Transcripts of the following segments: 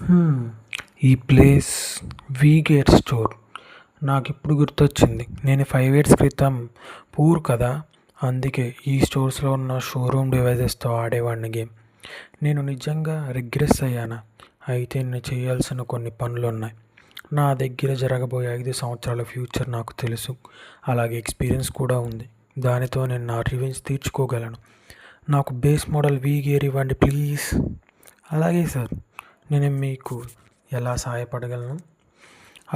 హ్మ్. ఈ place వీగేట్ store నాకిప్పుడు గుర్తొచ్చింది. నేను 5 ఇయర్స్ క్రితం పూర్ కదా! అందుకే ఈ స్టోర్స్‌లో ఉన్న షోరూమ్ డివైజెస్‌తో ఆడేవాడిని గేమ్. నేను నిజంగా రిగ్రెస్ అయ్యానా? అయితే నేను చేయాల్సిన కొన్ని పనులున్నాయి. నా దగ్గర జరగబోయే 5 సంవత్సరాల ఫ్యూచర్ నాకు తెలుసు. అలాగే ఎక్స్పీరియన్స్ కూడా ఉంది. దానితో నేను నా రివెంజ్ తీర్చుకోగలను. నాకు బేస్ మోడల్ వీ గేర్ ఇవ్వండి ప్లీజ్. అలాగే సార్. నేను మీకు ఎలా సహాయపడగలను?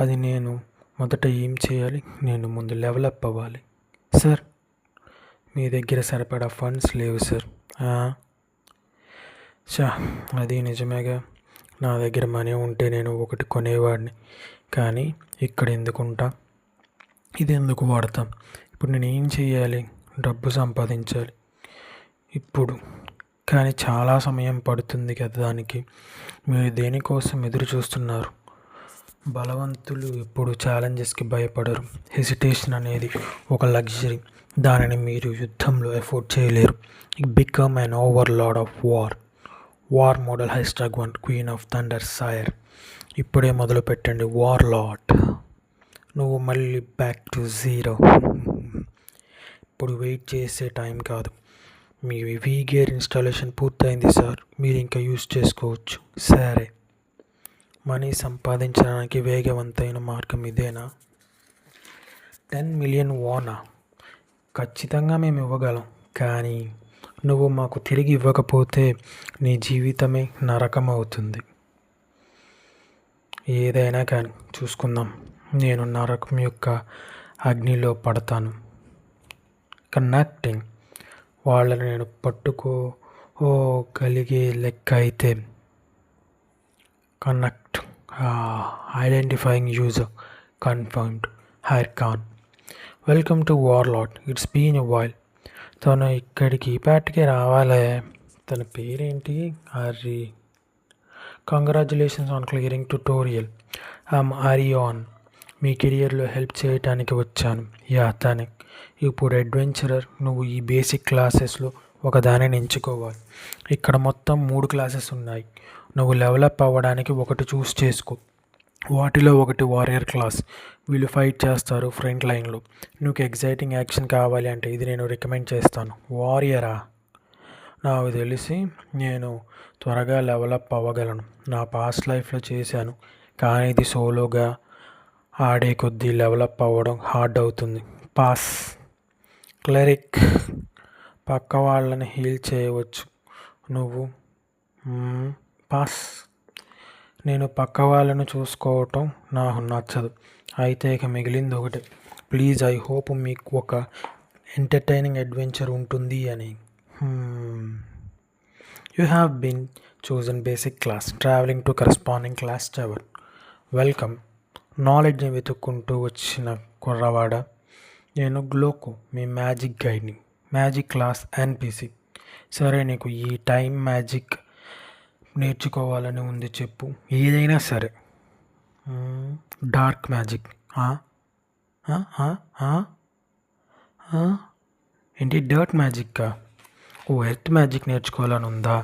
అది నేను మొదట ఏం చేయాలి? నేను ముందు లెవెల్ అప్ అవ్వాలి. సార్, మీ దగ్గర సరిపడా ఫండ్స్ లేవు సార్. ఆ, చా అది నిజమేగా. నా దగ్గర మనీ ఉంటే నేను ఒకటి కొనేవాడిని. కానీ ఇక్కడ ఎందుకుంటా? ఇది ఎందుకు వాడతాం? ఇప్పుడు నేను ఏం చేయాలి? డబ్బు సంపాదించాలి ఇప్పుడు. కానీ చాలా సమయం పడుతుంది కదా దానికి. మీరు దేనికోసం ఎదురు చూస్తున్నారు? బలవంతులు ఎప్పుడు ఛాలెంజెస్కి భయపడరు. హెసిటేషన్ అనేది ఒక లగ్జరీ. దానిని మీరు యుద్ధంలో ఎఫోర్డ్ చేయలేరు. Become an overlord of war. War model #1 queen of thunder Sawyer. ఇప్పుడే మొదలు పెట్టండి వార్ లార్డ్. నువ్వు మళ్ళీ బ్యాక్ టు జీరో. ఇప్పుడు వెయిట్ చేసే టైం కాదు. మీ వీ గేర్ ఇన్స్టాలేషన్ పూర్తయింది సార్. మీరు ఇంకా యూజ్ చేసుకోవచ్చు. సరే. మనీ సంపాదించడానికి వేగవంతమైన మార్గం ఇదేనా? 10 మిలియన్ వానా? ఖచ్చితంగా మేము ఇవ్వగలం. కానీ నువ్వు మాకు తిరిగి ఇవ్వకపోతే నీ జీవితమే నరకం అవుతుంది. ఏదైనా కానీ చూసుకుందాం. నేను నరకం యొక్క అగ్నిలో పడతాను. కనెక్టింగ్. వాళ్ళని నేను పట్టుకోగలిగే లెక్క అయితే కనెక్ట్. Identifying user confirmed. హైర్ఖాన్. Welcome to Warlord. It's been a while. తను ఇక్కడికి ఈ పాటికే రావాలే. తన పేరేంటి? Hari. Congratulations on clearing tutorial. I'm ఆరియాన్. మీ కెరియర్లో హెల్ప్ చేయటానికి వచ్చాను. యా తనే. ఇప్పుడు అడ్వెంచరర్. నువ్వు ఈ బేసిక్ క్లాసెస్లో ఒక దానిని ఎంచుకోవాలి. ఇక్కడ మొత్తం 3 క్లాసెస్ ఉన్నాయి. నువ్వు లెవలప్ అవ్వడానికి ఒకటి చూస్ చేసుకో. వాటిలో ఒకటి వారియర్ క్లాస్. వీళ్ళు ఫైట్ చేస్తారు ఫ్రంట్ లైన్లో. నీకు ఎగ్జైటింగ్ యాక్షన్ కావాలి అంటే ఇది నేను రికమెండ్ చేస్తాను. వారియరా? నాకు తెలిసి నేను త్వరగా లెవలప్ అవ్వగలను. నా పాస్ట్ లైఫ్లో చేశాను. కానీ ఇది సోలోగా ఆడే కొద్దీ లెవలప్ అవ్వడం హార్డ్ అవుతుంది. పాస్. క్లెరిక్. పక్క వాళ్ళని హీల్ చేయవచ్చు. నువ్వు? పాస్. నేను పక్క వాళ్ళను చూసుకోవటం నాకు నచ్చదు. అయితే ఇక మిగిలింది ఒకటి. ప్లీజ్, ఐ హోప్ మీకు ఒక ఎంటర్టైనింగ్ అడ్వెంచర్ ఉంటుంది అని. You have been chosen basic class. Travelling to corresponding class tower. Welcome. నాలెడ్జ్ని వెతుక్కుంటూ వచ్చిన కుర్రవాడ. నేను గ్లోకో, మీ మ్యాజిక్ గైడ్ని. Magic class NPC. సరే, నీకు ఈ టైం మ్యాజిక్ నేర్చుకోవాలని ఉంది చెప్పు. ఏదైనా సరే. Dark magic. ఏంటి డర్ట్ మ్యాజిక్కా? ఓ, ఎర్త్ మ్యాజిక్ నేర్చుకోవాలని ఉందా?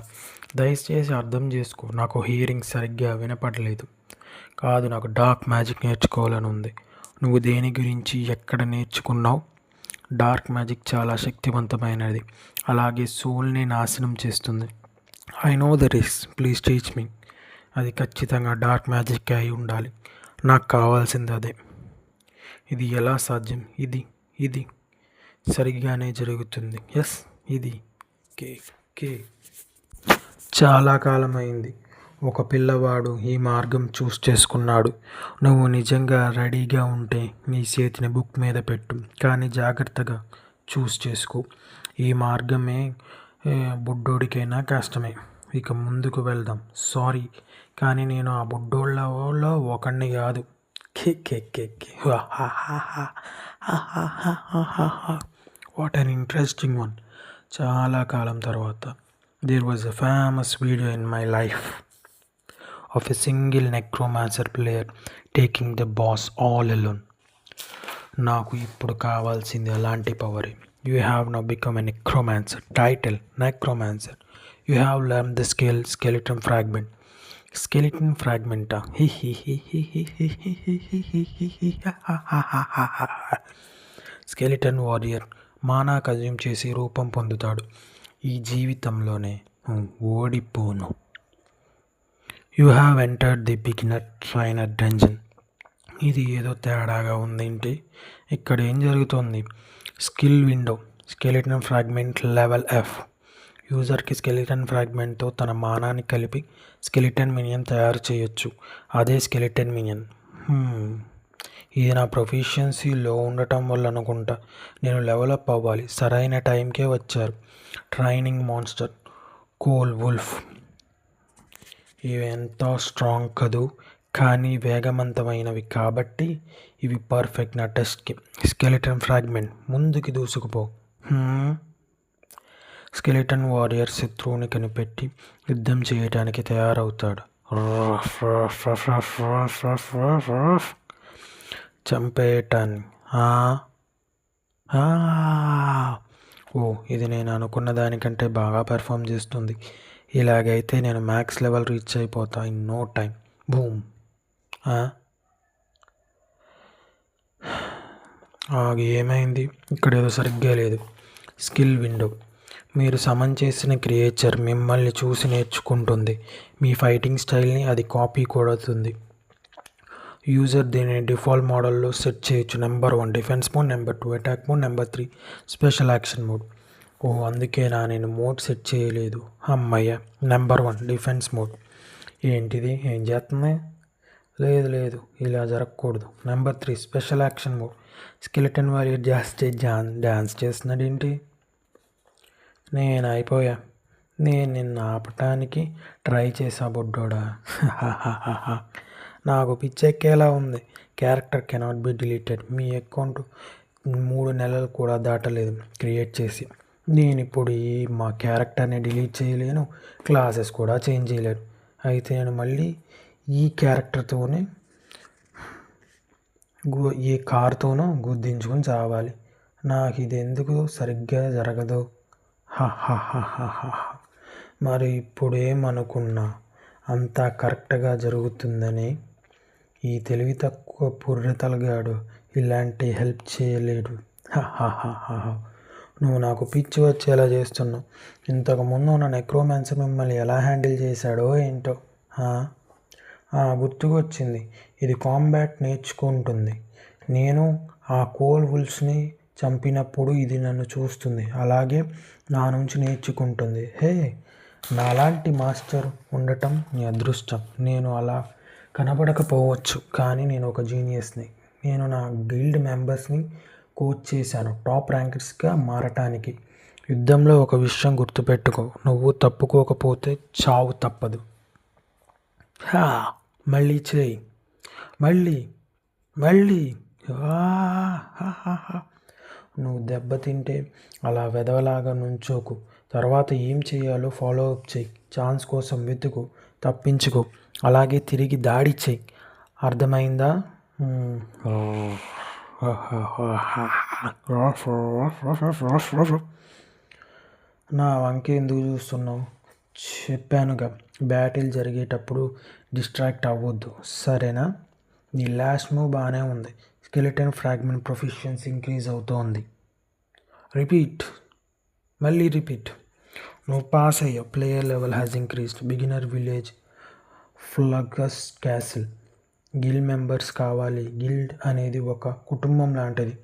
దయచేసి అర్థం చేసుకో. నాకు హియరింగ్ సరిగ్గా వినపడలేదు. కాదు, నాకు డార్క్ మ్యాజిక్ నేర్చుకోవాలని ఉంది. నువ్వు దేని గురించి ఎక్కడ నేర్చుకున్నావు? డార్క్ మ్యాజిక్ చాలా శక్తివంతమైనది. అలాగే సోల్ని నాశనం చేస్తుంది. I know the risk. Please teach me. అది ఖచ్చితంగా డార్క్ మ్యాజిక్ అయి ఉండాలి. నాకు కావాల్సింది అదే. ఇది ఎలా సాధ్యం? ఇది సరిగ్గానే జరుగుతుంది. ఎస్, ఇది కే కే చాలా కాలమైంది. ఒక పిల్లవాడు ఈ మార్గం చూస్ చేసుకున్నాడు. నువ్వు నిజంగా రెడీగా ఉంటే నీ చేతిని బుక్ మీద పెట్టు. కానీ జాగ్రత్తగా చూస్ చేసుకో. ఈ మార్గమే బుడ్డోడికైనా కష్టమే. ఇక ముందుకు వెళ్దాం. సారీ, కానీ నేను ఆ బుడ్డోళ్ళలో ఒకడిని కాదు. కే కే కే కే. What an interesting one. చాలా కాలం తర్వాత there was a famous video in my life of a single necromancer player taking the boss all alone. నాకు ఇప్పుడు కావాల్సింది అలాంటి పవరే. You have now become a necromancer. Title necromancer. You have learn the skeleton fragment. Skeleton ఫ్రాగ్మెంటా? Skeleton warrior mana consume చేసి రూపం పొందుతాడు. ఈ జీవితంలోనే ఓడిపోను. You have entered the beginner trainer dungeon. ఇది ఏదో తేడాగా ఉందేంటి? ఇక్కడ ఏం జరుగుతోంది? Skill window, skeleton fragment level F. యూజర్కి స్కెలిటన్ ఫ్రాగ్మెంట్తో తన మానాన్ని కలిపి స్కెలిటన్ మినియన్ తయారు చేయొచ్చు. అదే స్కెలిటన్ మినియన్. ఇది నా ప్రొఫిషియన్సీ లో ఉండటం వల్ల అనుకుంటా. నేను లెవెలప్ అవ్వాలి. సరైన టైంకే వచ్చారు. Training monster coal wolf. ఇవి ఎంతో స్ట్రాంగ్ కదూ, కానీ వేగవంతమైనవి కాబట్టి ఇవి పర్ఫెక్ట్ నా టెస్ట్కి. స్కెలిటన్ ఫ్రాగ్మెంట్ ముందుకి దూసుకుపో. స్కెలిటన్ వారియర్ శత్రువుని కనిపెట్టి యుద్ధం చేయడానికి తయారవుతాడు. చంపేయటాన్ని. ఓ, ఇది నేను అనుకున్న దానికంటే బాగా పెర్ఫామ్ చేస్తుంది. ఇలాగైతే నేను మ్యాక్స్ లెవెల్ రీచ్ అయిపోతా ఇన్ నో టైం. బూమ్. ఏమైంది? ఇక్కడ ఏదో సరిగ్గా లేదు. Skill window. మీరు సమన్ చేసిన క్రియేచర్ మిమ్మల్ని చూసి నేర్చుకుంటుంది. మీ ఫైటింగ్ స్టైల్ని అది కాపీ కొడుతుంది. యూజర్ దీనిని డిఫాల్ట్ మోడల్లో సెట్ చేయొచ్చు. Number 1 defence mode, number 2 attack mode, number 3 special action mode. అందుకేనా నేను మోడ్ సెట్ చేయలేదు? అమ్మయ్య. Number 1 defence mode. ఏంటిది? ఏం చేస్తుంది? లేదు, ఇలా జరగకూడదు. Number 3 special action mode. Skeleton warrior dance చేస్తున్నాడు ఏంటి? నేను అయిపోయా. నేను నిన్ను ఆపటానికి ట్రై చేసా బొడ్డోడా. నాకు పిచ్చెక్కేలా ఉంది. Character cannot be deleted. Me account 3 నెలలు కూడా దాటలేదు క్రియేట్ చేసి. నేను ఇప్పుడు మా క్యారెక్టర్ని డిలీట్ చేయలేను, క్లాసెస్ కూడా చేంజ్ చేయలేను. అయితే నేను మళ్ళీ ఈ క్యారెక్టర్తోనే ఈ కార్తోనూ గుద్దించుకొని చావాలి. నాకు ఇది ఎందుకు సరిగ్గా జరగదు? మరి ఇప్పుడేమనుకున్నా అంతా కరెక్ట్గా జరుగుతుందని. ఈ తెలివి తక్కువ పుర్రెతలగాడు ఇలాంటి హెల్ప్ చేయలేడు. నువ్వు నాకు పిచ్చి వచ్చేలా చేస్తున్నావు. ఇంతకుముందు నా నెక్రోమాన్సర్ మిమ్మల్ని ఎలా హ్యాండిల్ చేశాడో ఏంటో. గుర్తుకొచ్చింది. ఇది కాంబాట్ నేర్చుకుంటుంది. నేను ఆ కోల్ వుల్ఫ్స్ని చంపినప్పుడు ఇది నన్ను చూస్తుంది, అలాగే నా నుంచి నేర్చుకుంటుంది. నాలాంటి మాస్టర్ ఉండటం నీ అదృష్టం. నేను అలా కనబడకపోవచ్చు, కానీ నేను ఒక జీనియస్ని. నేను నా గిల్డ్ మెంబర్స్ని కోచ్ చేశాను టాప్ ర్యాంకర్స్గా మారటానికి. యుద్ధంలో ఒక విషయం గుర్తుపెట్టుకో, నువ్వు తప్పుకోకపోతే చావు తప్పదు. మళ్ళీ చేయి, మళ్ళీ. నువ్వు దెబ్బతింటే అలా వెదవలాగా నుంచోకు. తర్వాత ఏం చేయాలో ఫాలో అప్ చేయి. ఛాన్స్ కోసం వెతుకు, తప్పించుకో, అలాగే తిరిగి దాడి చేయి. అర్థమైందా? నా వంకే ఎందుకు చూస్తున్నావు? చెప్పానుగా, బ్యాటిల్ జరిగేటప్పుడు డిస్ట్రాక్ట్ అవ్వద్దు, సరేనా? నీ లాస్ట్ మూవ్ బాగానే ఉంది. స్కెలిటన్ ఫ్రాగ్మెంట్ ప్రొఫిషియన్సీ ఇంక్రీజ్ అవుతోంది. మళ్ళీ రిపీట్. నువ్వు పాస్ అయ్యావు. Player level has increased. Beginner village, ఫ్లగస్ క్యాసిల్. గిల్డ్ మెంబర్స్ కావాలి. గిల్డ్ అనేది ఒక కుటుంబం లాంటిది.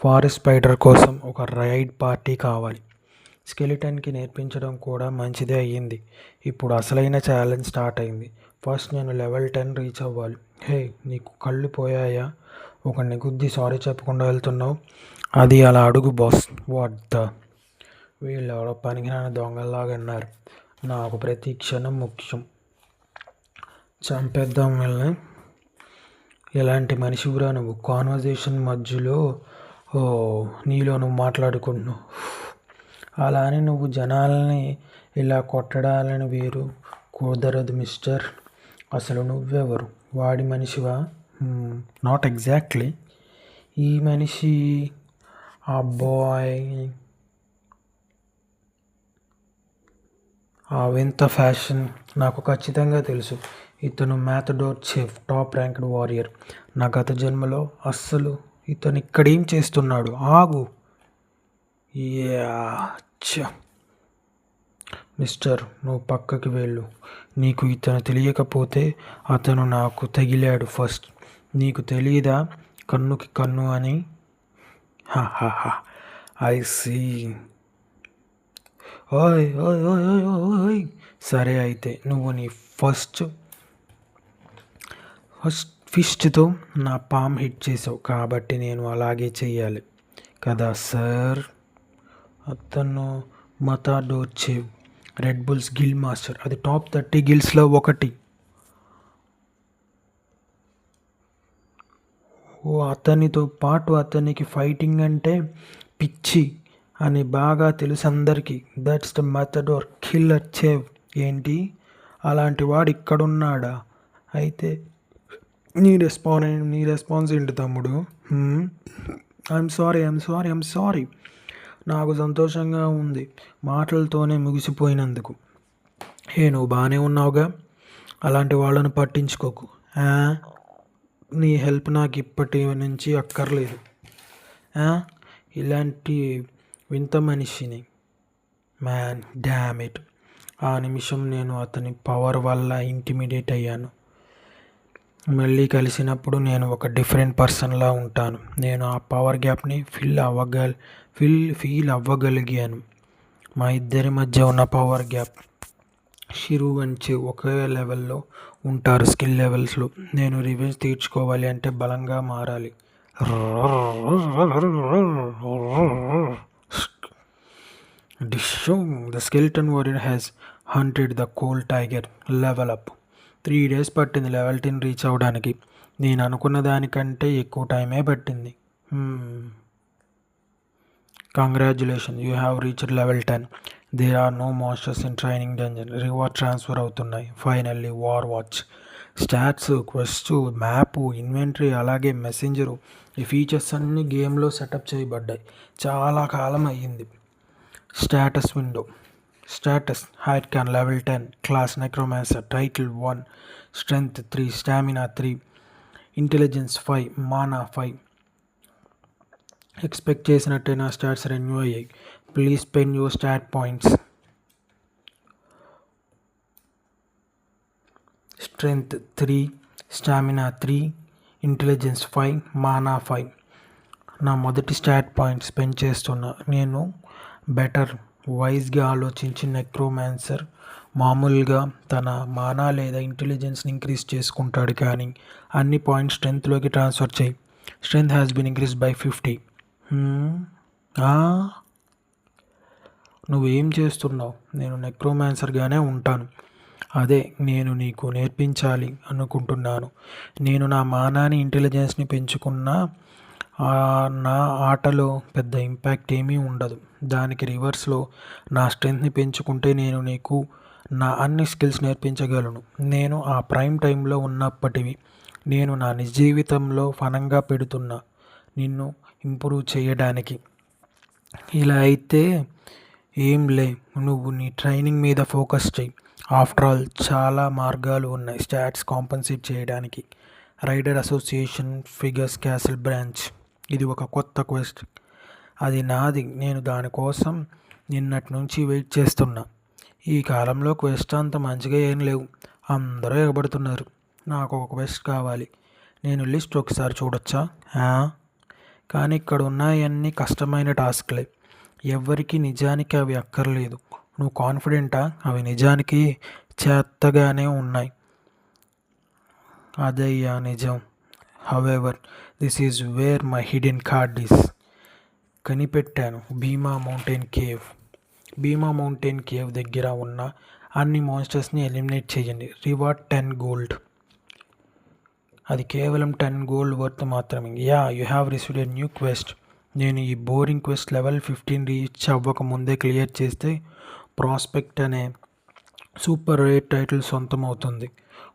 ఫారెస్ట్ స్పైడర్ కోసం ఒక రైడ్ పార్టీ కావాలి. స్కెలిటన్కి నేర్పించడం కూడా మంచిదే అయ్యింది. ఇప్పుడు అసలైన ఛాలెంజ్ స్టార్ట్ అయింది. ఫస్ట్ నేను లెవెల్ 10 రీచ్ అవ్వాలి. నీకు కళ్ళు పోయాయా? ఒకరిని గుద్ది సారీ చెప్పకుండా వెళ్తున్నావు. అది అలా అడుగు బాస్. వాట్ వీళ్ళు ఎవరో పనికిరాని దొంగల్లాగా అన్నారు. నాకు ప్రతి క్షణం ముఖ్యం. చంపేద్దాం వీళ్ళని. ఎలాంటి మనిషివురా నువ్వు? కాన్వర్జేషన్ మధ్యలో నీలో నువ్వు మాట్లాడుకుంటున్నావు. అలా అని నువ్వు జనాలని ఇలా కొట్టడాలని వేరు కుదరదు మిస్టర్. అసలు నువ్వెవరు? వాడి మనిషివా? Not exactly. ఈ మనిషి అబ్బాయ్ వింత ఫ్యాషన్ నాకు ఖచ్చితంగా తెలుసు. ఇతను Matador Chef, top ranked warrior. నా గత జన్మలో అస్సలు ఇతను ఇక్కడేం చేస్తున్నాడు? ఆగు. యా ఛ! మిస్టర్, నువ్వు పక్కకి వెళ్ళు. నీకు ఇతను తెలియకపోతే అతను నాకు తగిలాడు ఫస్ట్. నీకు తెలీదా కన్నుకి కన్ను అని? I see. ఓయ్ ఓయ్ ఓయ్ ఓయ్ ఓయ్ ఓయ్. సరే అయితే నువ్వు నీ ఫస్ట్ ఫిస్ట్తో నా పామ్ హిట్ చేసావు కాబట్టి నేను అలాగే చెయ్యాలి కదా సార్. అతను మతాడోర్ చెవ్, రెడ్ బుల్స్ గిల్ మాస్టర్. అది టాప్ 30 గిల్స్లో ఒకటి. ఓ అతనితో పాటు అతనికి ఫైటింగ్ అంటే పిచ్చి అని బాగా తెలుసు అందరికీ. That's the Matador killer Chef. ఏంటి, అలాంటి వాడు ఇక్కడున్నాడా? అయితే నీ రెస్పాన్స్ ఏంటి తమ్ముడు? I'm sorry. నాకు సంతోషంగా ఉంది మాటలతోనే ముగిసిపోయినందుకు. నువ్వు బాగానే ఉన్నావుగా? అలాంటి వాళ్ళను పట్టించుకోకు. నీ హెల్ప్ నాకు ఇప్పటి నుంచి అక్కర్లేదు. ఇలాంటి వింత మనిషిని. Man damn it. ఆ నిమిషం నేను అతని పవర్ వల్ల ఇంటిమిడేట్ అయ్యాను. మళ్ళీ కలిసినప్పుడు నేను ఒక డిఫరెంట్ పర్సన్లా ఉంటాను. నేను ఆ పవర్ గ్యాప్ని ఫీల్ అవ్వగలిగాను. మా ఇద్దరి మధ్య ఉన్న పవర్ గ్యాప్. షిరు వంచి ఒకే లెవెల్లో ఉంటారు స్కిల్ లెవెల్స్లో. నేను రివెంజ్ తీర్చుకోవాలి అంటే బలంగా మారాలి. The skeleton warrior has hunted the coal tiger. Level up. 3 days పట్టింది లెవెల్ 10 రీచ్ అవ్వడానికి. నేను అనుకున్న దానికంటే ఎక్కువ టైమే పట్టింది. Congratulation, you have reached level 10. There are no masters in training dungeon. Reward transfer అవుతున్నాయి. Finally war watch. Stats, quest, map, inventory, అలాగే మెసెంజరు, ఈ ఫీచర్స్ అన్నీ గేమ్లో సెటప్ చేయబడ్డాయి. చాలా కాలం అయ్యింది. Status window. స్టేటస్ హైట్ క్యాన్ level 10, class necromancer, title 1, strength 3, stamina 3, intelligence 5, మానా 5. ఎక్స్పెక్ట్ చేసినట్టే నా స్టాట్స్ రెన్యూ అయ్యాయి. Please spend your start points. Strength 3, stamina 3, intelligence 5, మానా 5. నా మొదటి స్టాట్ పాయింట్స్ స్పెండ్ చేస్తున్నా. నేను బెటర్ వైజ్గా ఆలోచించి నెక్రోమాన్సర్ మామూలుగా తన మానా లేదా ఇంటెలిజెన్స్ని ఇంక్రీజ్ చేసుకుంటాడు, కానీ అన్ని పాయింట్స్ స్ట్రెంగ్త్లోకి ట్రాన్స్ఫర్ చేయి. Strength has been increase by 50. నువ్వేం చేస్తున్నావు? నేను నెక్రోమాన్సర్గానే ఉంటాను. అదే నేను నీకు నేర్పించాలి అనుకుంటున్నాను. నేను నా మానాని ఇంటెలిజెన్స్ని పెంచుకున్నా నా ఆటలో పెద్ద ఇంపాక్ట్ ఏమీ ఉండదు. దానికి రివర్స్లో నా స్ట్రెంగ్త్ని పెంచుకుంటే నేను నీకు నా అన్ని స్కిల్స్ నేర్పించగలను. నేను ఆ ప్రైమ్ టైంలో ఉన్నప్పటివి నేను నా నిజ జీవితంలో ఫనంగా పెడుతున్నా నిన్ను ఇంప్రూవ్ చేయడానికి. ఇలా అయితే ఏం లే, నువ్వు నీ ట్రైనింగ్ మీద ఫోకస్ చేయి. ఆఫ్టర్ ఆల్ చాలా మార్గాలు ఉన్నాయి స్టాట్స్ కాంపన్సేట్ చేయడానికి. Rider association figures castle branch. ఇది ఒక కొత్త క్వెస్ట్. అది నాది. నేను దానికోసం నిన్నటి నుంచి వెయిట్ చేస్తున్నా. ఈ కాలంలో క్వెస్ట్ అంత మంచిగా ఏం లేవు. అందరూ ఎగబడుతున్నారు. నాకు ఒక క్వెస్ట్ కావాలి. నేను లిస్ట్ ఒకసారి చూడొచ్చా? కానీ ఇక్కడ ఉన్నాయన్నీ కష్టమైన టాస్క్లే. ఎవరికి నిజానికి అవి అక్కర్లేదు. నువ్వు కాన్ఫిడెంటా? అవి నిజానికి చేత్తగానే ఉన్నాయి. అదయ్యా నిజం. However this is where my hidden card is. కనిపెట్టాను. భీమా మౌంటైన్ కేవ్ దగ్గర ఉన్న అన్ని మాన్స్టర్స్ని ఎలిమినేట్ చేయండి. Reward 10 gold. అది కేవలం 10 gold వర్త్ మాత్రమే. You have received a new quest. నేను ఈ బోరింగ్ క్వెస్ట్ లెవెల్ 15 రీచ్ అవ్వక ముందే క్లియర్ చేస్తే ప్రాస్పెక్ట్ అనే సూపర్ రేర్ టైటిల్ సొంతం అవుతుంది.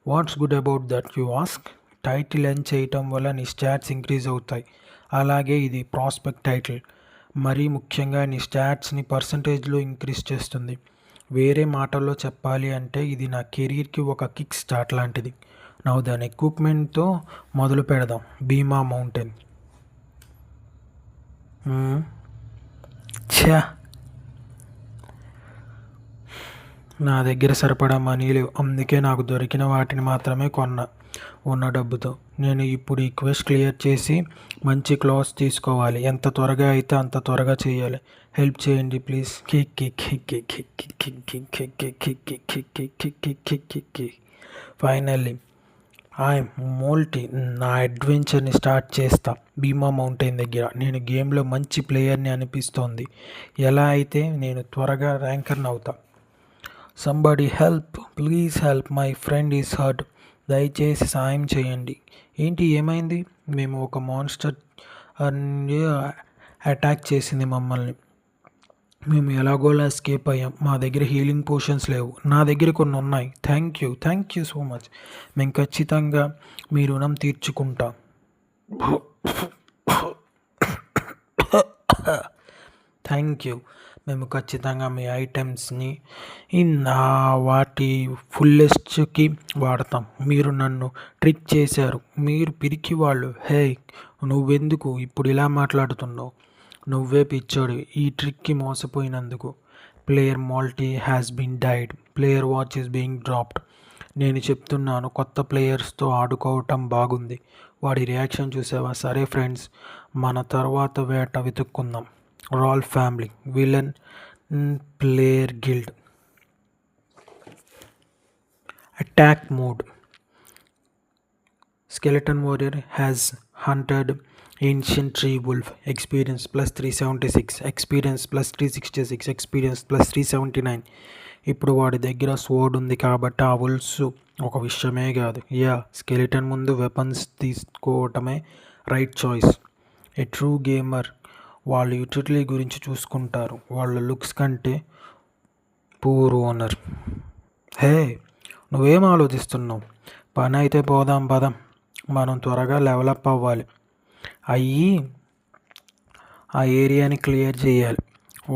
Watts good about that you ask? Title earn చేయటం వల్ల నీ స్టాట్స్ ఇంక్రీజ్ అవుతాయి. అలాగే ఇది ప్రాస్పెక్ట్ టైటిల్. మరీ ముఖ్యంగా నీ స్టాట్స్ని పర్సంటేజ్లో ఇంక్రీజ్ చేస్తుంది. వేరే మాటల్లో చెప్పాలి అంటే ఇది నా కెరీర్కి ఒక కిక్ స్టార్ట్ లాంటిది. నౌ దాని ఎక్విప్మెంట్తో మొదలు పెడదాం. భీమా మౌంటైన్. ఛా, నా దగ్గర సరిపడా మనీ లేవు, అందుకే నాకు దొరికిన వాటిని మాత్రమే కొన్నా. ఉన్న డబ్బుతో నేను ఇప్పుడు ఈ క్వెస్ట్ క్లియర్ చేసి మంచి క్లాత్స్ తీసుకోవాలి. ఎంత త్వరగా అయితే అంత త్వరగా చేయాలి. హెల్ప్ చేయండి ప్లీజ్. Finally I'm మోల్టీ. నా అడ్వెంచర్ని స్టార్ట్ చేస్తా భీమా మౌంటైన్ దగ్గర. నేను గేమ్లో మంచి ప్లేయర్ని అనిపిస్తోంది. ఎలా అయితే నేను త్వరగా ర్యాంకర్ని అవుతా. Somebody help, please help, my friend is hurt. దయచేసి సాయం చేయండి. ఏంటి, ఏమైంది? మేము ఒక మాన్స్టర్ అటాక్ చేసింది మమ్మల్ని. మేము ఎలాగోలా ఎస్కేప్ అయ్యాం. మా దగ్గర హీలింగ్ పోషన్స్ లేవు. నా దగ్గర కొన్ని ఉన్నాయి. Thank you so much. మేము ఖచ్చితంగా మీ రుణం తీర్చుకుంటాం. Thank you. మేము ఖచ్చితంగా మీ ఐటమ్స్ని వాటి ఫుల్లెస్ట్కి వాడతాం. మీరు నన్ను ట్రిక్ చేశారు. మీరు పిరికి వాళ్ళు. హే, నువ్వెందుకు ఇప్పుడు ఇలా మాట్లాడుతున్నావు? నువ్వే పిచ్చోడు ఈ ట్రిక్కి మోసపోయినందుకు. ప్లేయర్ మాల్టీ has been died. Player watch is being dropped. నేను చెప్తున్నాను, కొత్త ప్లేయర్స్తో ఆడుకోవటం బాగుంది. వాడి రియాక్షన్ చూసావా? సరే ఫ్రెండ్స్, మన తర్వాత వేట వెతుక్కుందాం. Ralph family villain player guild attack mode. Skeleton Warrior has hunted Ancient Tree Wolf. Experience plus 376, experience plus 366, experience plus 379. ఇప్పుడు వాడి దగ్గర స్వోర్డ్ ఉంది కాబట్టి ఆ వుల్ఫ్స్ ఒక విషయమే కాదు. స్కెలిటన్ ముందు వెపన్స్ తీసుకోవటమే రైట్ చాయిస్. ఏ ట్రూ గేమర్ వాళ్ళు యూటిలిటీ గురించి చూసుకుంటారు, వాళ్ళ లుక్స్ కంటే. Poor owner. హే, నువ్వేం ఆలోచిస్తున్నావు? పని అయితే పోదాం పదం. మనం త్వరగా డెవలప్ అవ్వాలి. ఆ ఏరియాని క్లియర్ చేయాలి.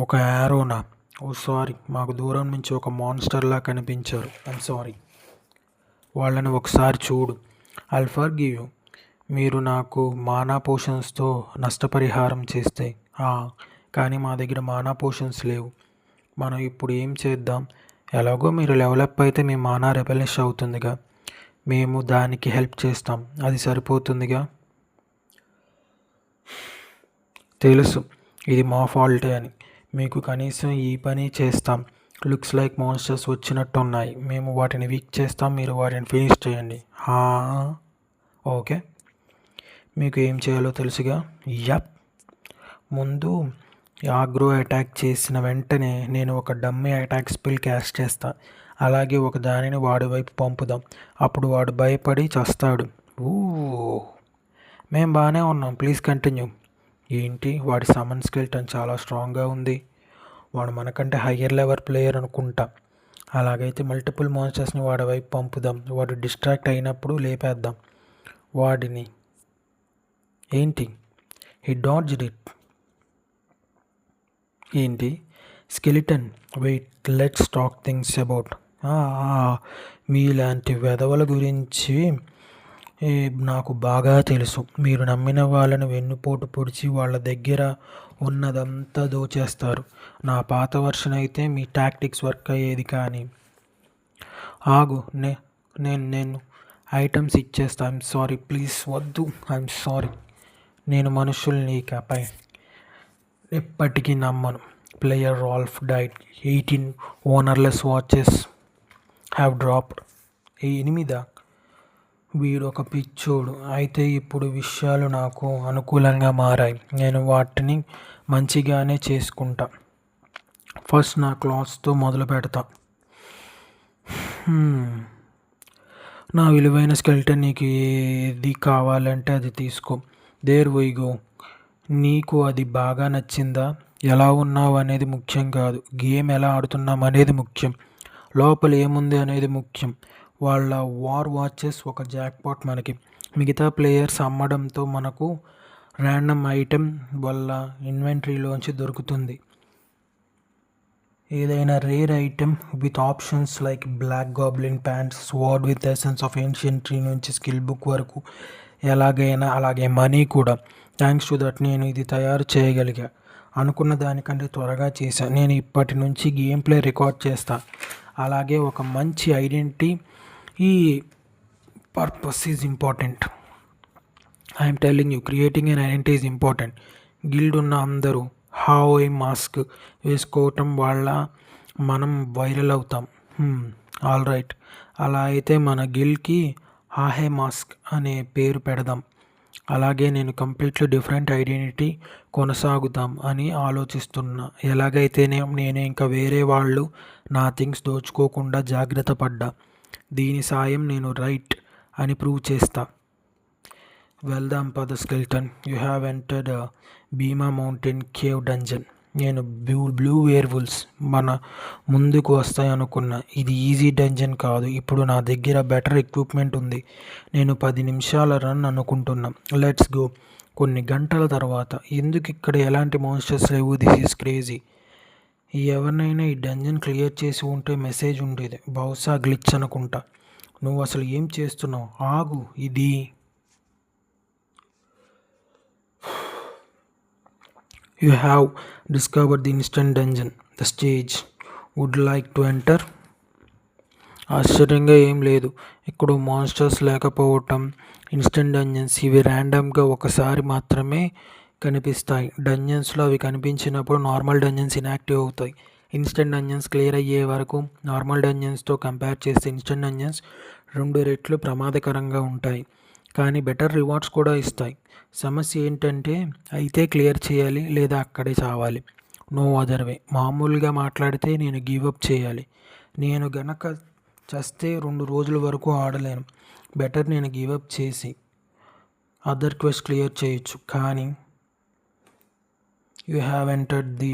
ఒక యారోనా? ఓ సారీ, మాకు దూరం నుంచి ఒక మాన్స్టర్లా కనిపించారు. I'm sorry. వాళ్ళని ఒకసారి చూడు. I'll forgive you. మీరు నాకు మానా పోషన్స్తో నష్టపరిహారం చేస్తే. కానీ మా దగ్గర మానా పోషన్స్ లేవు. మనం ఇప్పుడు ఏం చేద్దాం? ఎలాగో మీరు డెవలప్ అయితే మీ మానా రెపెలిష్ అవుతుందిగా. మేము దానికి హెల్ప్ చేస్తాం. అది సరిపోతుందిగా. తెలుసు ఇది మా ఫాల్టే అని. మీకు కనీసం ఈ పని చేస్తాం. లుక్స్ లైక్ మాన్స్టర్స్ వచ్చినట్టున్నాయి. మేము వాటిని వీక్ చేస్తాం, మీరు వాటిని ఫినిష్ చేయండి. ఓకే, మీకు ఏం చేయాలో తెలుసుగా. ముందు ఆగ్రో అటాక్ చేసిన వెంటనే నేను ఒక డమ్మీ అటాక్ స్పెల్ క్యాస్ట్ చేస్తా. అలాగే ఒక దానిని వాడి వైపు పంపుదాం. అప్పుడు వాడు భయపడి చస్తాడు. మేము బాగానే ఉన్నాం, ప్లీజ్ కంటిన్యూ. ఏంటి, వాడి సమన్ స్కెల్టన్ చాలా స్ట్రాంగ్గా ఉంది. వాడు మనకంటే హయ్యర్ లెవెల్ ప్లేయర్ అనుకుంటా. అలాగైతే మల్టిపుల్ మాన్స్టర్స్ని వాడి వైపు పంపుదాం. వాడు డిస్ట్రాక్ట్ అయినప్పుడు లేపేద్దాం వాడిని. ఏంటి, హీ డాడ్జ్డ్ ఇట్. ఏంటి, skeleton wait, let's talk things about. మీలాంటి వెధవల గురించి నాకు బాగా తెలుసు. మీరు నమ్మిన వాళ్ళని వెన్నుపోటు పొడిచి వాళ్ళ దగ్గర ఉన్నదంతా దోచేస్తారు. నా పాత వర్షన్ అయితే మీ టాక్టిక్స్ వర్క్ అయ్యేది. కానీ ఆగు, నేను ఐటమ్స్ ఇచ్చేస్తా. ఐఎమ్ సారీ, ప్లీజ్ వద్దు. I'm sorry. నేను మనుషుల్ని ఇకపై ఎప్పటికీ నమ్మను. Player Ralph died. 18 ownerless watches have dropped. 8. వీడు ఒక పిచ్చోడు. అయితే ఇప్పుడు విషయాలు నాకు అనుకూలంగా మారాయి. నేను వాటిని మంచిగానే చేసుకుంటా. ఫస్ట్ నా క్లాత్స్తో మొదలు పెడతా. నా విలువైన స్కెల్టన్, నీకు ఏది కావాలంటే అది తీసుకో. There ya go. నీకు అది బాగా నచ్చిందా? ఎలా ఉన్నావు అనేది ముఖ్యం కాదు, గేమ్ ఎలా ఆడుతున్నాం అనేది ముఖ్యం. లోపల ఏముంది అనేది ముఖ్యం. వాళ్ళ వార్ వాచెస్ ఒక జాక్పాట్ మనకి. మిగతా ప్లేయర్స్ అమ్మడంతో మనకు ర్యాండమ్ ఐటెం వల్ల ఇన్వెంటరీలోంచి దొరుకుతుంది. ఏదైనా rare item with options like black goblin pants, sword with essence of ancient tree నుంచి స్కిల్ బుక్ వరకు ఎలాగైనా, అలాగే మనీ కూడా. థ్యాంక్స్ టు దట్ నేను ఇది తయారు చేయగలిగా. అనుకున్న దానికంటే త్వరగా చేశాను. నేను ఇప్పటి నుంచి గేమ్ ప్లే రికార్డ్ చేస్తా. అలాగే ఒక మంచి ఐడెంటిటీ, ఈ purpose is important. I'm telling you, creating an identity is important. Guild ఉన్న అందరూ హావోయ్ మాస్క్ వేసుకోవటం వల్ల మనం వైరల్ అవుతాం. ఆల్ రైట్, అలా అయితే మన గిల్డ్కి హాహే మాస్క్ అనే పేరు పెడదాం. అలాగే నేను కంప్లీట్లీ డిఫరెంట్ ఐడెంటిటీ కొనసాగుతాం అని ఆలోచిస్తున్నా. ఎలాగైతేనే నేను ఇంకా వేరే వాళ్ళు నా థింగ్స్ దోచుకోకుండా జాగ్రత్త పడ్డా. దీని సాయం నేను రైట్ అని ప్రూవ్ చేస్తా. వెళ్దాం పద skeleton. You have entered Bhima mountain cave dungeon. నేను బ్లూ వేర్వుల్స్ మన ముందుకు వస్తాయి అనుకున్నా. ఇది ఈజీ డంజన్ కాదు. ఇప్పుడు నా దగ్గర బెటర్ ఎక్విప్మెంట్ ఉంది. నేను 10 నిమిషాల రన్ అనుకుంటున్నా. Let's go. కొన్ని గంటల తర్వాత, ఎందుకు ఇక్కడ ఎలాంటి మాన్స్టర్స్ లేవు? This is crazy. ఎవరినైనా ఈ డంజన్ క్లియర్ చేసి ఉంటే మెసేజ్ ఉండేది. బహుశా గ్లిచ్ అనుకుంటా. నువ్వు అసలు ఏం చేస్తున్నావు? ఆగు. ఇది You have discovered the instant dungeon. The stage. Would like to enter? ఆశ్చర్యంగా ఏం లేదు. ఇక్కడ మాన్స్టర్స్ లేకపోవటం. ఇన్స్టెంట్ డంజన్స్ ఇవి ర్యాండమ్గా ఒకసారి మాత్రమే కనిపిస్తాయి. డంజన్స్లో అవి కనిపించినప్పుడు నార్మల్ డంజన్స్ ఇన్యాక్టివ్ అవుతాయి. ఇన్స్టెంట్ డంజన్స్ క్లియర్ అయ్యే వరకు నార్మల్ డంజన్స్తో కంపేర్ చేస్తే ఇన్స్టెంట్ డంజన్స్ 2 రెట్లు ప్రమాదకరంగా ఉంటాయి, కానీ బెటర్ రివార్డ్స్ కూడా ఇస్తాయి. సమస్య ఏంటంటే అయితే క్లియర్ చేయాలి లేదా అక్కడే చావాలి. No other way. మామూలుగా మాట్లాడితే నేను గివప్ చేయాలి. నేను గనక చస్తే 2 రోజుల వరకు ఆడలేను. బెటర్ నేను గివప్ చేసి అదర్ క్వెస్ట్ క్లియర్ చేయొచ్చు. కానీ you have entered the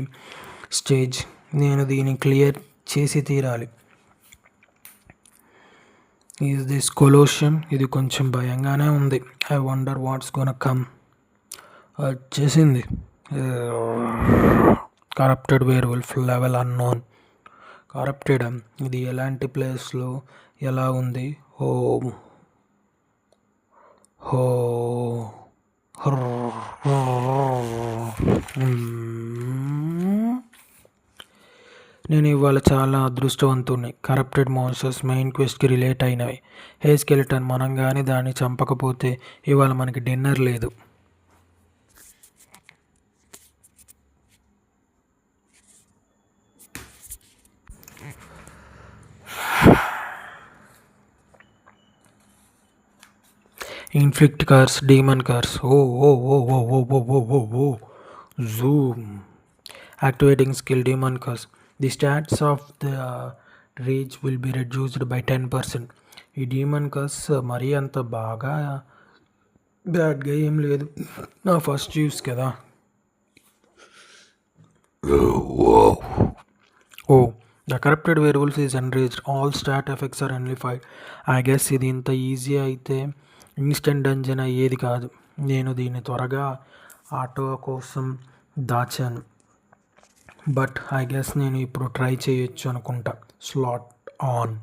stage. నేను దీన్ని క్లియర్ చేసి తీరాలి. Is this Colosseum? ఇది కొంచెం భయంగానే ఉంది. I wonder what's gonna come. వచ్చేసింది. Corrupted werewolf level unknown. Corrupted. ఇది ఎలాంటి ప్లేస్లో ఎలా ఉంది? ఓ హో నేను ఇవాళ చాలా అదృష్టవంతుణ్ణి. కరప్టెడ్ మాన్స్టర్స్ మెయిన్ క్వెస్ట్కి రిలేట్ అయినవి. హే స్కెలిటన్, మనం కానీ దాన్ని చంపకపోతే ఇవాళ మనకి డిన్నర్ లేదు. Inflict curse, demon curse. ఓ ఓ ఓ ఓ ఓ ఓ ఓ ఓ ఓ zoom. Activating skill demon curse. The stats of the rage will be reduced by 10%. ఈ డీమన్ కర్స్ మరీ అంత బాగా బ్యాడ్గా ఏం లేదు. నా ఫస్ట్ యూస్ కదా. Oh the corrupted werewolf is enraged. All stat effects are amplified. I guess ఇది ఇంత ఈజీ అయితే ఇన్స్టెంట్ డంజన్ అయ్యేది కాదు. నేను దీన్ని త్వరగా ఆటో కోసం దాచాను. బట్ ఐ గెస్ నేను ఇప్పుడు ట్రై చేయొచ్చు అనుకుంటా. Slot on.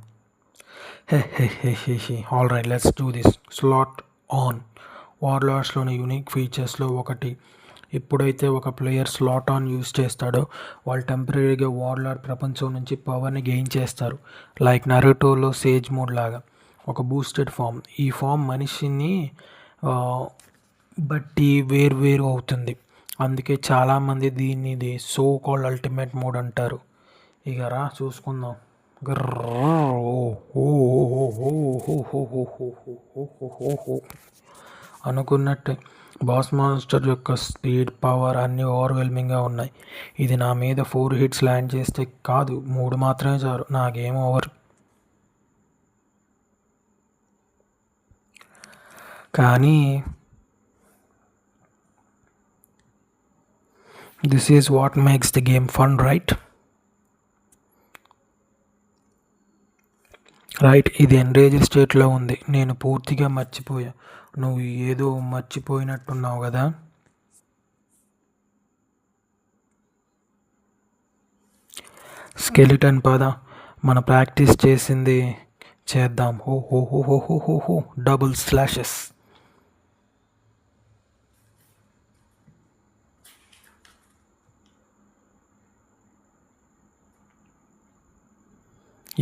All right, let's do this. Slot on. వార్లార్డ్స్లోని యూనిక్ ఫీచర్స్లో ఒకటి. ఎప్పుడైతే ఒక ప్లేయర్ స్లాట్ ఆన్ యూస్ చేస్తాడో వాళ్ళు టెంపరీగా వార్లార్డ్ ప్రపంచం నుంచి పవర్ని గెయిన్ చేస్తారు. లైక్ నరుటోలో సేజ్ మోడ్ లాగా ఒక బూస్టెడ్ ఫామ్. ఈ ఫామ్ మనిషిని బట్టి వేరు అవుతుంది. అందుకే చాలామంది దీన్ని సో కాల్డ్ అల్టిమేట్ మోడ్ అంటారు. ఇక రా చూసుకుందాం. అనుకున్నట్టే బాస్ మాన్స్టర్ యొక్క స్పీడ్, పవర్ అన్నీ ఓవర్వెల్మింగ్గా ఉన్నాయి. ఇది నా మీద 4 హిట్స్ ల్యాండ్ చేస్తే కాదు, 3 మాత్రమే చాలు నా గేమ్ ఓవర్. కానీ this is what makes the game fun, right? ఇది ఎన్రేజ్ స్టేట్లో ఉంది. నేను పూర్తిగా మర్చిపోయా. నువ్వు ఏదో మర్చిపోయినట్టున్నావు కదా. స్కెలిటన్ పద మన ప్రాక్టీస్ చేసింది చేద్దాం. హో హో హో హో హో హో హో double slashes.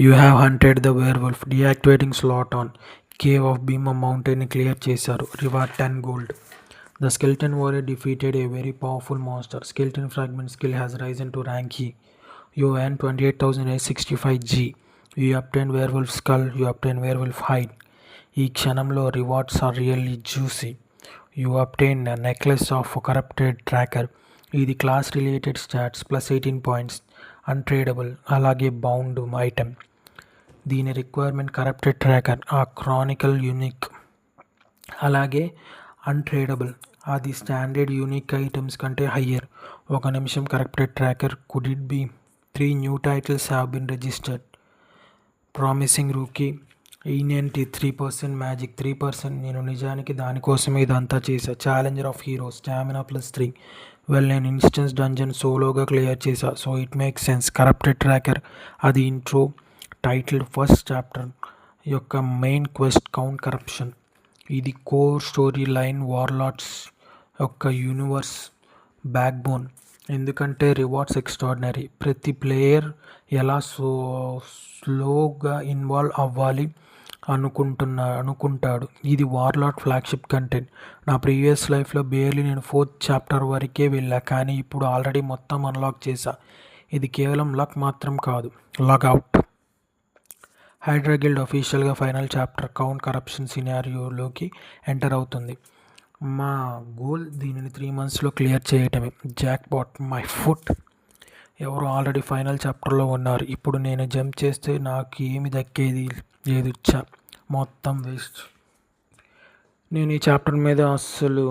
You have hunted the werewolf. Deactivating slot on. Cave of Bhima మౌంటైన్ని క్లియర్ చేశారు. Reward 10 gold. The skeleton warrior defeated a very powerful monster. Skeleton fragment skill has risen to rank E. You earn 28,865 G. You obtain werewolf skull. You obtain werewolf hide. ఈ క్షణంలో rewards are really juicy. You obtain necklace of corrupted tracker. ఇది class related stats plus 18 points. Untradable. అలాగే bound item. దీని requirement corrupted tracker ఆ chronicle unique. అలాగే untradable. అది standard unique items కంటే higher. 1 నిమిషం corrupted tracker. Could it be 3 new titles have been registered. Promising rookie. ఈనియంటీ 3% magic 3%. నేను నిజానికి దానికోసమే ఇదంతా చేశా. Challenger of heroes stamina +3. Well, నేను ఇన్స్టెన్స్ డంజన్ సోలోగా క్లియర్ చేశా, so it makes sense. Corrupted tracker అది ఇంట్రో టైటిల్ ఫస్ట్ చాప్టర్ యొక్క మెయిన్ క్వెస్ట్ కౌంట్ కరప్షన్. ఇది కోర్ స్టోరీ లైన్ వార్లార్డ్స్ యొక్క యూనివర్స్ బ్యాక్బోన్. ఎందుకంటే రివార్డ్స్ ఎక్స్ట్రాడినరీ. ప్రతి ప్లేయర్ ఎలా స్లోగా ఇన్వాల్వ్ అవ్వాలి అనుకుంటాడు. ఇది వార్లార్డ్ ఫ్లాగ్షిప్ కంటెంట్. నా ప్రీవియస్ లైఫ్లో బేర్లీ నేను 4th chapter వరకే వెళ్ళా, కానీ ఇప్పుడు ఆల్రెడీ మొత్తం అన్లాక్ చేశా. ఇది కేవలం లక్ మాత్రం కాదు. లాగౌట్. హైడ్రా గిల్డ్ అఫీషియల్గా ఫైనల్ చాప్టర్ కౌంట్ కరప్షన్ సినారియోలోకి ఎంటర్ అవుతుంది. మా గోల్ దీనిని 3 monthsలో క్లియర్ చేయటమే. Jackpot my foot. ఎవరు ఆల్రెడీ ఫైనల్ చాప్టర్లో ఉన్నారు. ఇప్పుడు నేను జంప్ చేస్తే నాకు ఏమి దక్కేది లేదు. మొత్తం వేస్ట్. నేను ఈ చాప్టర్ మీద అస్సలు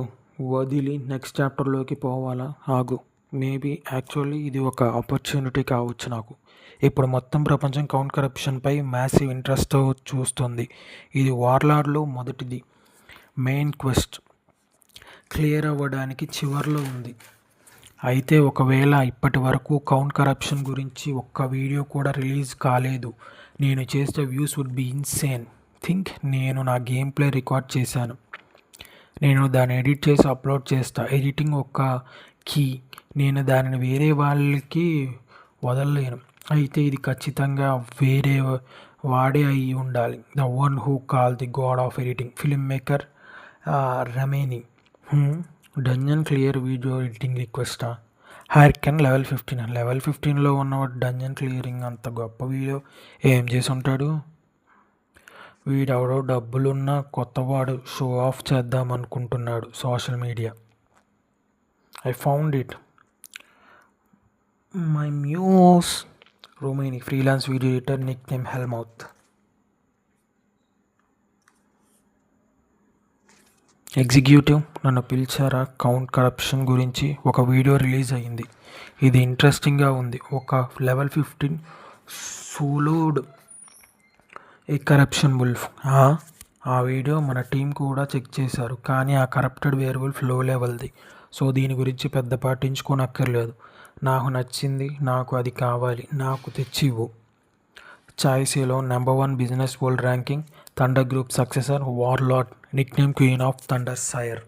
వదిలి నెక్స్ట్ చాప్టర్లోకి పోవాలా? ఆగు. మేబీ యాక్చువల్లీ ఇది ఒక ఆపర్చునిటీ కావచ్చు నాకు. ఇప్పుడు మొత్తం ప్రపంచం కౌంట్ కరప్షన్పై మ్యాసివ్ ఇంట్రెస్ట్తో చూస్తుంది. ఇది వార్లార్డ్లో మొదటిది. మెయిన్ క్వెస్ట్ క్లియర్ అవ్వడానికి చివర్లో ఉంది. అయితే ఒకవేళ ఇప్పటి వరకు కౌంట్ కరప్షన్ గురించి ఒక్క వీడియో కూడా రిలీజ్ కాలేదు. నేను చేస్తే views would be insane. Think, నేను నా గేమ్ ప్లే రికార్డ్ చేశాను. నేను దాన్ని ఎడిట్ చేసి అప్లోడ్ చేస్తా. ఎడిటింగ్ ఒక కీ. నేను దానిని వేరే వాళ్ళకి వదలలేను. అయితే ఇది ఖచ్చితంగా వేరే వాడే అయి ఉండాలి. The one who call the god of editing, film maker రమేని. డంజన్ క్లియర్ వీడియో ఎడిటింగ్ రిక్వెస్టా? హారికన్ లెవెల్ 15. లెవెల్ 15లో ఉన్నవాడు డంజన్ క్లియరింగ్ అంత గొప్ప వీడియో ఏం చేసి ఉంటాడు? వీడెవడో డబ్బులున్న కొత్తవాడు షో ఆఫ్ చేద్దాం అనుకుంటున్నాడు social media. I found it. My muse. రొమేని freelance video editor, nick name Hellmouth. Executive నన్ను పిలిచారా? కౌంట్ కరప్షన్ గురించి ఒక వీడియో రిలీజ్ అయ్యింది. ఇది ఇంట్రెస్టింగ్గా ఉంది. ఒక లెవెల్ 15 సోలోడ్ ఏ కరప్షన్ వుల్ఫ్. ఆ వీడియో మన టీం కూడా చెక్ చేశారు, కానీ ఆ కరప్టెడ్ వేర్వుల్ఫ్ లో లెవెల్ది. సో దీని గురించి పెద్ద పట్టించుకోనక్కర్లేదు. నాకు నచ్చింది, నాకు అది కావాలి, నాకు తెచ్చి ఇవ్వు. చాయిసీలో #1 business world ranking, thunder group successor, Warlord, nickname queen of thunder సైర్.